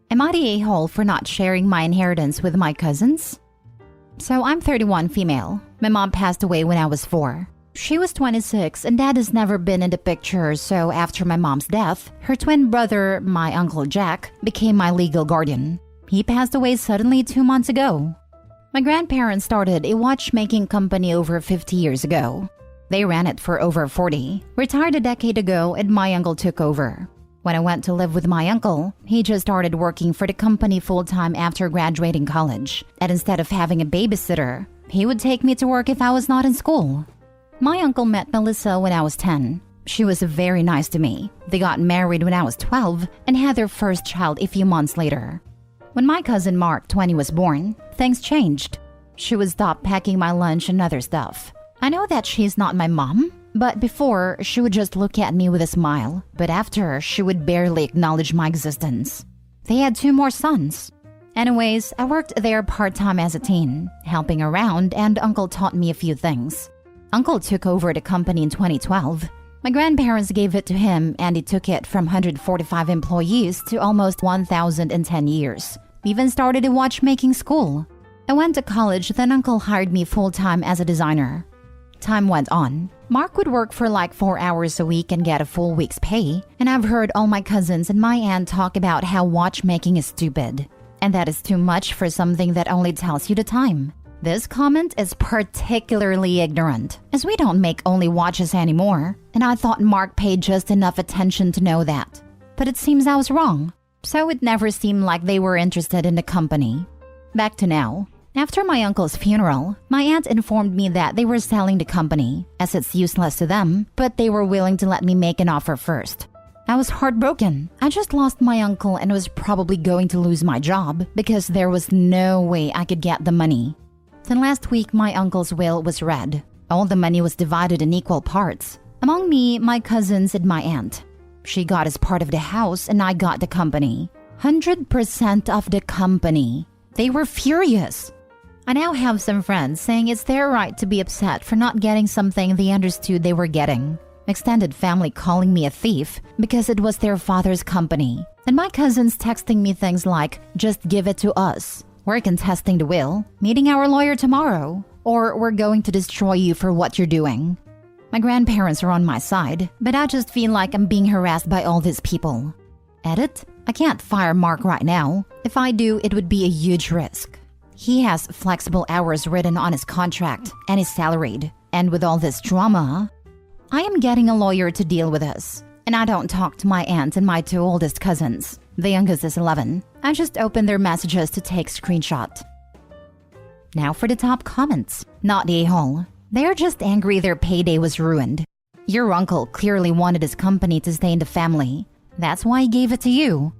Am I the a-hole for not sharing my inheritance with my cousins? So I'm 31 female. My mom passed away when I was 4. She was 26 and dad has never been in the picture, so after my mom's death, her twin brother, my uncle Jack, became my legal guardian. He passed away suddenly 2 months ago. My grandparents started a watchmaking company over 50 years ago. They ran it for over 40, retired a decade ago, and my uncle took over. When I went to live with my uncle, he just started working for the company full-time after graduating college. And instead of having a babysitter, he would take me to work if I was not in school. My uncle met Melissa when I was 10. She was very nice to me. They got married when I was 12 and had their first child a few months later. When my cousin Mark, 20, was born, things changed. She would stop packing my lunch and other stuff. I know that she's not my mom, but before, she would just look at me with a smile. But after, she would barely acknowledge my existence. They had 2 more sons. Anyways, I worked there part-time as a teen, helping around, and Uncle taught me a few things. Uncle took over the company in 2012. My grandparents gave it to him, and he took it from 145 employees to almost 1,000 in 10 years. We even started a watchmaking school. I went to college, then Uncle hired me full-time as a designer. Time went on. Mark would work for like 4 hours a week and get a full week's pay, and I've heard all my cousins and my aunt talk about how watchmaking is stupid, and that is too much for something that only tells you the time. This comment is particularly ignorant, as we don't make only watches anymore, and I thought Mark paid just enough attention to know that. But it seems I was wrong, so it never seemed like they were interested in the company. Back to now. After my uncle's funeral, my aunt informed me that they were selling the company, as it's useless to them, but they were willing to let me make an offer first. I was heartbroken. I just lost my uncle and was probably going to lose my job because there was no way I could get the money. Then last week, my uncle's will was read. All the money was divided in equal parts, among me, my cousins, and my aunt. She got as part of the house and I got the company. 100% of the company. They were furious. I now have some friends saying it's their right to be upset for not getting something they understood they were getting. Extended family calling me a thief because it was their father's company. And my cousins texting me things like, just give it to us. We're contesting the will, meeting our lawyer tomorrow, or we're going to destroy you for what you're doing. My grandparents are on my side, but I just feel like I'm being harassed by all these people. Edit? I can't fire Mark right now. If I do, it would be a huge risk. He has flexible hours written on his contract and is salaried. And with all this drama, I am getting a lawyer to deal with this. And I don't talk to my aunt and my 2 oldest cousins. The youngest is 11. I just open their messages to take screenshot. Now for the top comments. Not the a-hole. They're just angry their payday was ruined. Your uncle clearly wanted his company to stay in the family. That's why he gave it to you.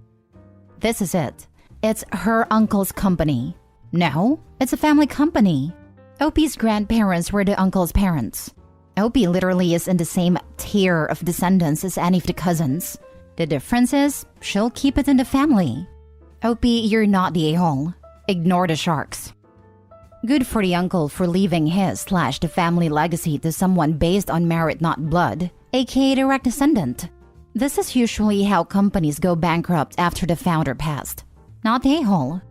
This is it. It's her uncle's company. No, it's a family company. Opie's grandparents were the uncle's parents. Opie literally is in the same tier of descendants as any of the cousins. The difference is, she'll keep it in the family. Opie, you're not the a-hole. Ignore the sharks. Good for the uncle for leaving his/the family legacy to someone based on merit, not blood, aka direct descendant. This is usually how companies go bankrupt after the founder passed. Not the a-hole.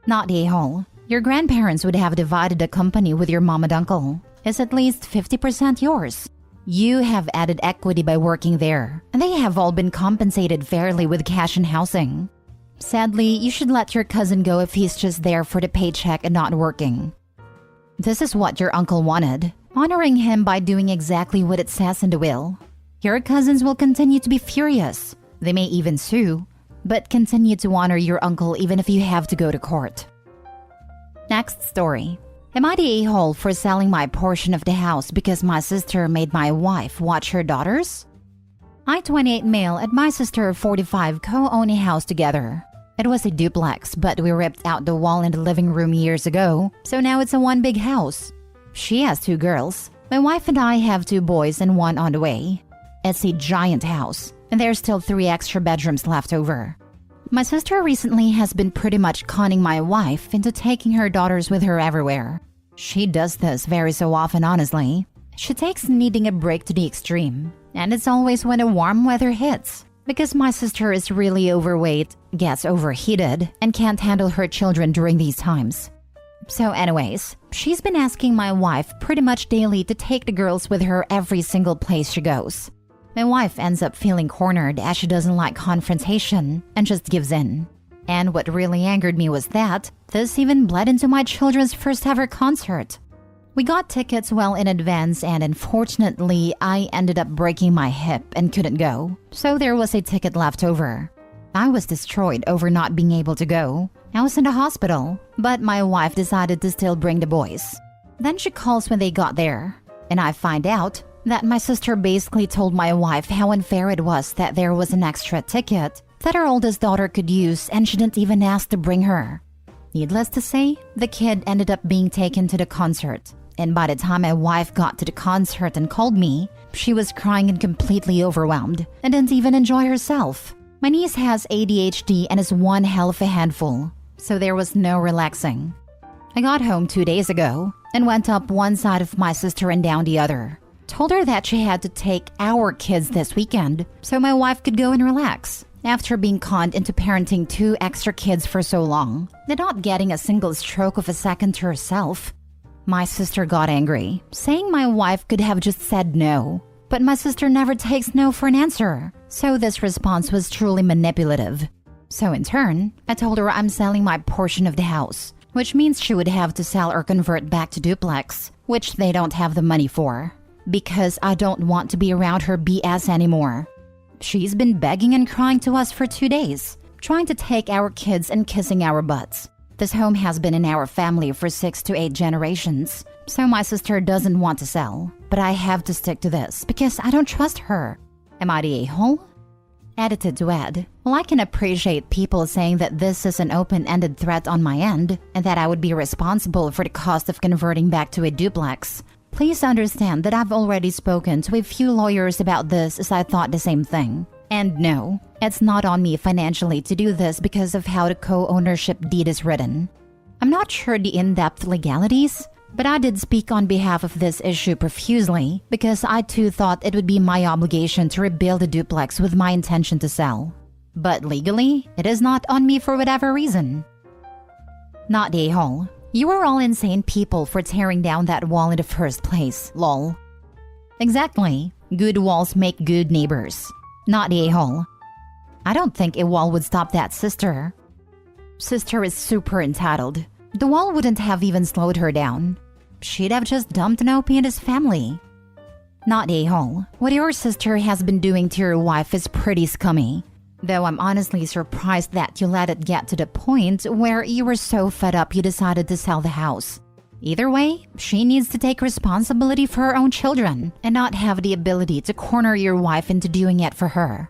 Not the a-hole. Your grandparents would have divided the company with your mom and uncle. It's at least 50% yours. You have added equity by working there, and they have all been compensated fairly with cash and housing. Sadly, you should let your cousin go if he's just there for the paycheck and not working. This is what your uncle wanted, honoring him by doing exactly what it says in the will. Your cousins will continue to be furious. They may even sue, but continue to honor your uncle even if you have to go to court. Next story. Am I the a-hole for selling my portion of the house because my sister made my wife watch her daughters? I, 28 male, and my sister, 45, co-own a house together. It was a duplex, but we ripped out the wall in the living room years ago, so now it's a one big house. She has 2 girls. My wife and I have 2 boys and 1 on the way. It's a giant house, and there's still 3 extra bedrooms left over. My sister recently has been pretty much conning my wife into taking her daughters with her everywhere. She does this very so often, honestly. She takes needing a break to the extreme. And it's always when a warm weather hits. Because my sister is really overweight, gets overheated, and can't handle her children during these times. So anyways, she's been asking my wife pretty much daily to take the girls with her every single place she goes. My wife ends up feeling cornered as she doesn't like confrontation and just gives in. And what really angered me was that this even bled into my children's first ever concert. We got tickets well in advance and unfortunately, I ended up breaking my hip and couldn't go. So there was a ticket left over. I was destroyed over not being able to go. I was in the hospital, but my wife decided to still bring the boys. Then she calls when they got there, and I find out that my sister basically told my wife how unfair it was that there was an extra ticket that her oldest daughter could use and she didn't even ask to bring her. Needless to say, the kid ended up being taken to the concert. And by the time my wife got to the concert and called me, she was crying and completely overwhelmed and didn't even enjoy herself. My niece has ADHD and is one hell of a handful, so there was no relaxing. I got home 2 days ago and went up one side of my sister and down the other. Told her that she had to take our kids this weekend so my wife could go and relax after being conned into parenting 2 extra kids for so long and not getting a single stroke of a second to herself. My sister got angry, saying my wife could have just said no. But my sister never takes no for an answer, so this response was truly manipulative. So in turn, I told her I'm selling my portion of the house, which means she would have to sell or convert back to duplex, which they don't have the money for, because I don't want to be around her BS anymore. She's been begging and crying to us for 2 days, trying to take our kids and kissing our butts. This home has been in our family for 6 to 8 generations, so my sister doesn't want to sell. But I have to stick to this because I don't trust her. Am I the a-hole? Edited to add, well, I can appreciate people saying that this is an open-ended threat on my end and that I would be responsible for the cost of converting back to a duplex. Please understand that I've already spoken to a few lawyers about this as I thought the same thing. And no, it's not on me financially to do this because of how the co-ownership deed is written. I'm not sure the in-depth legalities, but I did speak on behalf of this issue profusely because I too thought it would be my obligation to rebuild a duplex with my intention to sell. But legally, it is not on me for whatever reason. Not the a-hole. You are all insane people for tearing down that wall in the first place, lol. Exactly. Good walls make good neighbors. Not the a-hole. I don't think a wall would stop that sister. Sister is super entitled. The wall wouldn't have even slowed her down. She'd have just dumped an OP and his family. Not the a-hole. What your sister has been doing to your wife is pretty scummy. Though I'm honestly surprised that you let it get to the point where you were so fed up you decided to sell the house. Either way, she needs to take responsibility for her own children and not have the ability to corner your wife into doing it for her.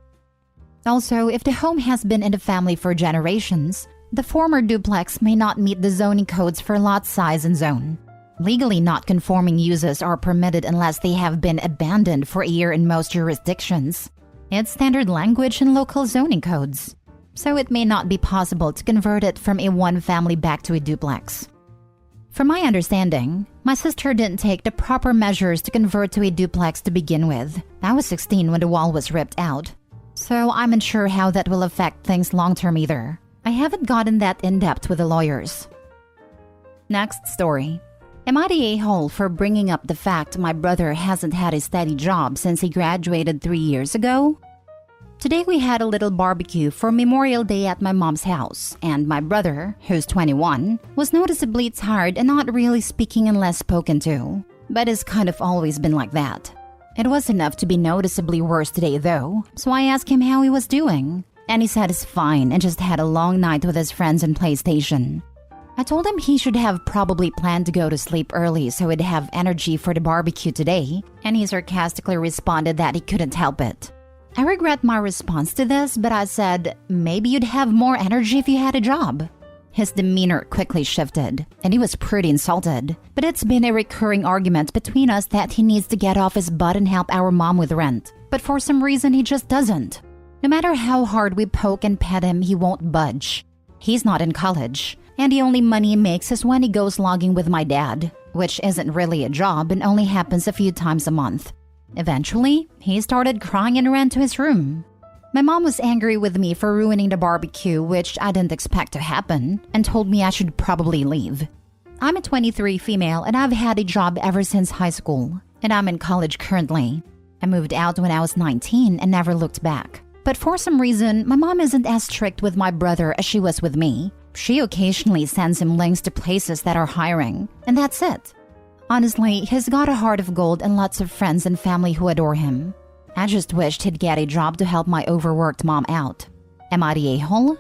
Also, if the home has been in the family for generations, the former duplex may not meet the zoning codes for lot size and zone. Legally not conforming uses are permitted unless they have been abandoned for a year in most jurisdictions. It's standard language in local zoning codes, so it may not be possible to convert it from a one-family back to a duplex. From my understanding, my sister didn't take the proper measures to convert to a duplex to begin with. I was 16 when the wall was ripped out, so I'm unsure how that will affect things long-term either. I haven't gotten that in-depth with the lawyers. Next story. Am I the a-hole for bringing up the fact my brother hasn't had a steady job since he graduated 3 years ago? Today we had a little barbecue for Memorial Day at my mom's house, and my brother, who's 21, was noticeably tired and not really speaking unless spoken to, but has kind of always been like that. It was enough to be noticeably worse today though, so I asked him how he was doing, and he said he's fine and just had a long night with his friends and PlayStation. I told him he should have probably planned to go to sleep early so he'd have energy for the barbecue today, and he sarcastically responded that he couldn't help it. I regret my response to this, but I said, maybe you'd have more energy if you had a job. His demeanor quickly shifted, and he was pretty insulted, but it's been a recurring argument between us that he needs to get off his butt and help our mom with rent, but for some reason he just doesn't. No matter how hard we poke and pet him, he won't budge. He's not in college, and the only money he makes is when he goes logging with my dad, which isn't really a job and only happens a few times a month. Eventually, he started crying and ran to his room. My mom was angry with me for ruining the barbecue, which I didn't expect to happen, and told me I should probably leave. I'm a 23 female and I've had a job ever since high school, and I'm in college currently. I moved out when I was 19 and never looked back. But for some reason, my mom isn't as strict with my brother as she was with me. She occasionally sends him links to places that are hiring, and that's it. Honestly, he's got a heart of gold and lots of friends and family who adore him. I just wished he'd get a job to help my overworked mom out. Am I the a-hole?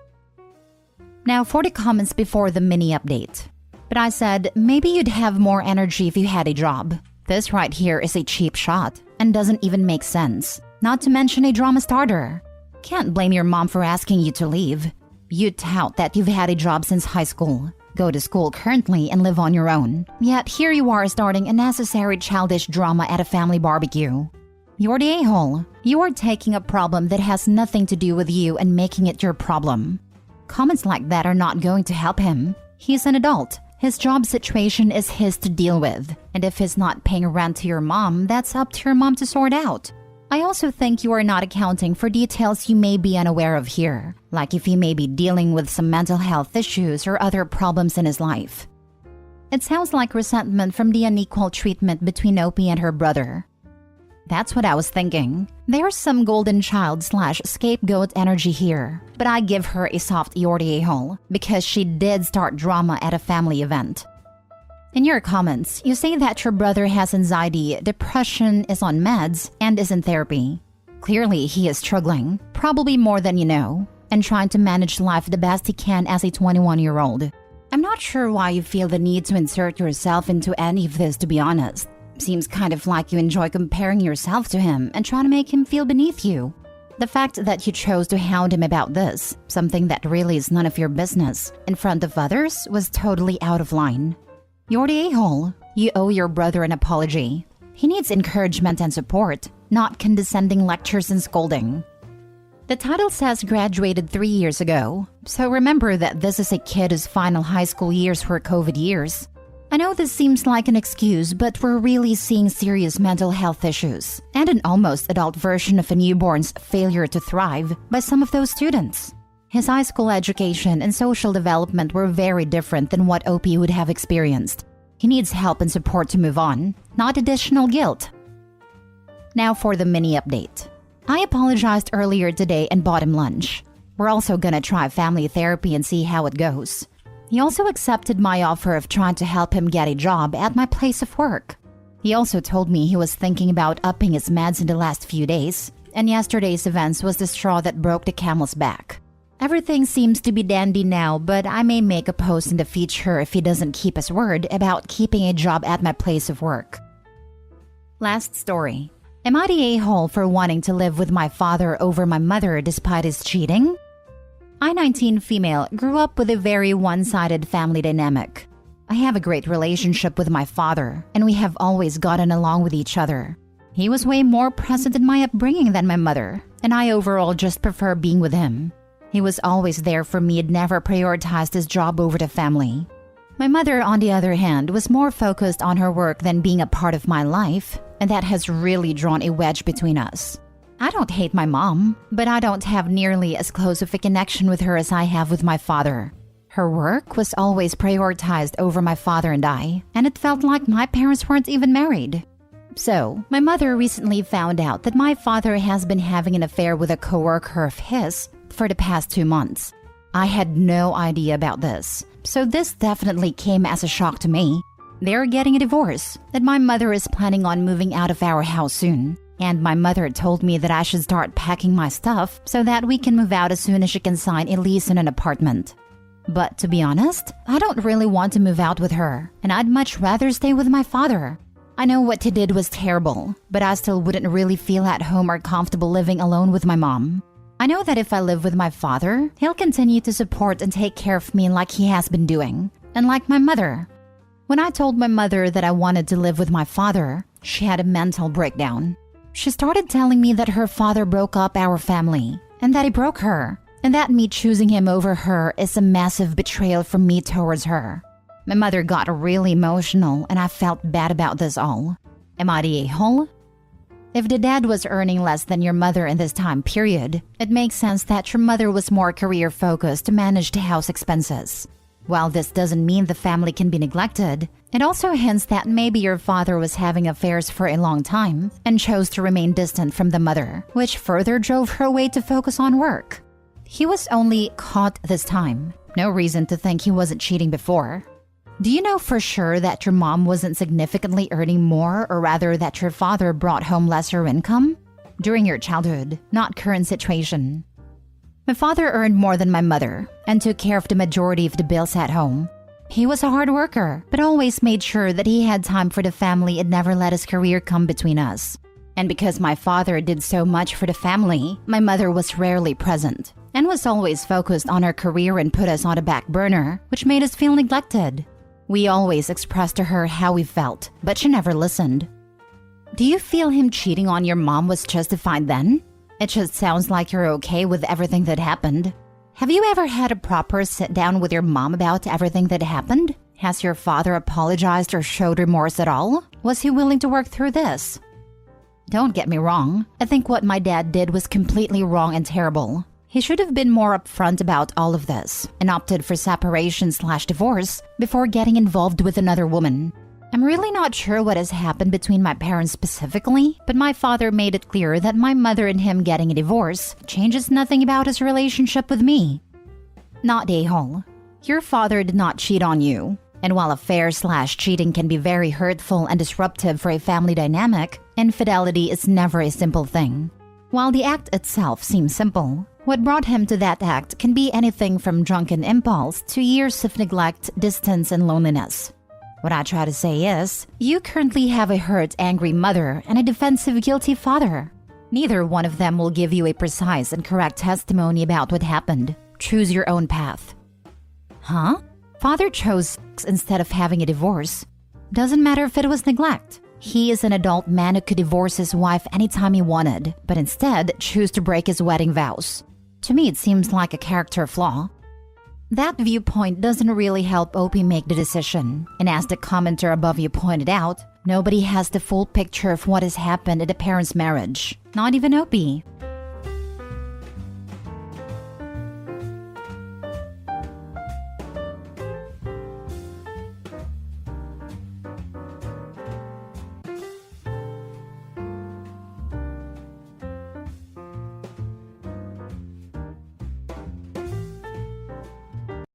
Now for the comments before the mini update. But I said, maybe you'd have more energy if you had a job. This right here is a cheap shot and doesn't even make sense. Not to mention a drama starter. Can't blame your mom for asking you to leave. You tout that you've had a job since high school, go to school currently and live on your own. Yet here you are starting unnecessary childish drama at a family barbecue. You're the a-hole. You are taking a problem that has nothing to do with you and making it your problem. Comments like that are not going to help him. He's an adult. His job situation is his to deal with. And if he's not paying rent to your mom, that's up to your mom to sort out. I also think you are not accounting for details you may be unaware of here, like if he may be dealing with some mental health issues or other problems in his life. It sounds like resentment from the unequal treatment between Opie and her brother. That's what I was thinking. There's some golden child/scapegoat energy here, but I give her a soft "you're the a-hole" because she did start drama at a family event. In your comments, you say that your brother has anxiety, depression, is on meds, and is in therapy. Clearly, he is struggling, probably more than you know, and trying to manage life the best he can as a 21-year-old. I'm not sure why you feel the need to insert yourself into any of this, to be honest. Seems kind of like you enjoy comparing yourself to him and trying to make him feel beneath you. The fact that you chose to hound him about this, something that really is none of your business, in front of others was totally out of line. You're the a-hole. You owe your brother an apology. He needs encouragement and support, not condescending lectures and scolding. The title says graduated 3 years ago, so remember that this is a kid whose final high school years were COVID years. I know this seems like an excuse, but we're really seeing serious mental health issues and an almost adult version of a newborn's failure to thrive by some of those students. His high school education and social development were very different than what Opie would have experienced. He needs help and support to move on, not additional guilt. Now for the mini update. I apologized earlier today and bought him lunch. We're also gonna try family therapy and see how it goes. He also accepted my offer of trying to help him get a job at my place of work. He also told me he was thinking about upping his meds in the last few days, and yesterday's events was the straw that broke the camel's back. Everything seems to be dandy now, but I may make a post in the future if he doesn't keep his word about keeping a job at my place of work. Last story. Am I the a-hole for wanting to live with my father over my mother despite his cheating? I, 19 female, grew up with a very one-sided family dynamic. I have a great relationship with my father, and we have always gotten along with each other. He was way more present in my upbringing than my mother, and I overall just prefer being with him. He was always there for me and never prioritized his job over the family. My mother, on the other hand, was more focused on her work than being a part of my life, and that has really drawn a wedge between us. I don't hate my mom, but I don't have nearly as close of a connection with her as I have with my father. Her work was always prioritized over my father and I, and it felt like my parents weren't even married. So, my mother recently found out that my father has been having an affair with a coworker of his for the past 2 months. I had no idea about this, so this definitely came as a shock to me. They're getting a divorce, and my mother is planning on moving out of our house soon. And my mother told me that I should start packing my stuff so that we can move out as soon as she can sign a lease in an apartment. But to be honest, I don't really want to move out with her, and I'd much rather stay with my father. I know what he did was terrible, but I still wouldn't really feel at home or comfortable living alone with my mom. I know that if I live with my father, he'll continue to support and take care of me like he has been doing, and like my mother. When I told my mother that I wanted to live with my father, she had a mental breakdown. She started telling me that her father broke up our family, and that he broke her, and that me choosing him over her is a massive betrayal from me towards her. My mother got really emotional, and I felt bad about this all. Am I the a-hole? If the dad was earning less than your mother in this time period, it makes sense that your mother was more career-focused to manage the house expenses. While this doesn't mean the family can be neglected, it also hints that maybe your father was having affairs for a long time and chose to remain distant from the mother, which further drove her away to focus on work. He was only caught this time. No reason to think he wasn't cheating before. Do you know for sure that your mom wasn't significantly earning more, or rather that your father brought home lesser income? During your childhood, not current situation. My father earned more than my mother and took care of the majority of the bills at home. He was a hard worker, but always made sure that he had time for the family and never let his career come between us. And because my father did so much for the family, my mother was rarely present and was always focused on her career and put us on the back burner, which made us feel neglected. We always expressed to her how we felt, but she never listened. Do you feel him cheating on your mom was justified then? It just sounds like you're okay with everything that happened. Have you ever had a proper sit-down with your mom about everything that happened? Has your father apologized or showed remorse at all? Was he willing to work through this? Don't get me wrong. I think what my dad did was completely wrong and terrible. He should have been more upfront about all of this and opted for separation/divorce before getting involved with another woman. I'm really not sure what has happened between my parents specifically, but my father made it clear that my mother and him getting a divorce changes nothing about his relationship with me. Not a-hole. Your father did not cheat on you. And while affair/cheating can be very hurtful and disruptive for a family dynamic, infidelity is never a simple thing. While the act itself seems simple, what brought him to that act can be anything from drunken impulse to years of neglect, distance, and loneliness. What I try to say is, you currently have a hurt, angry mother and a defensive, guilty father. Neither one of them will give you a precise and correct testimony about what happened. Choose your own path. Huh? Father chose sex instead of having a divorce. Doesn't matter if it was neglect. He is an adult man who could divorce his wife anytime he wanted, but instead choose to break his wedding vows. To me, it seems like a character flaw. That viewpoint doesn't really help Opie make the decision, and as the commenter above you pointed out, nobody has the full picture of what has happened in the parents' marriage, not even Opie.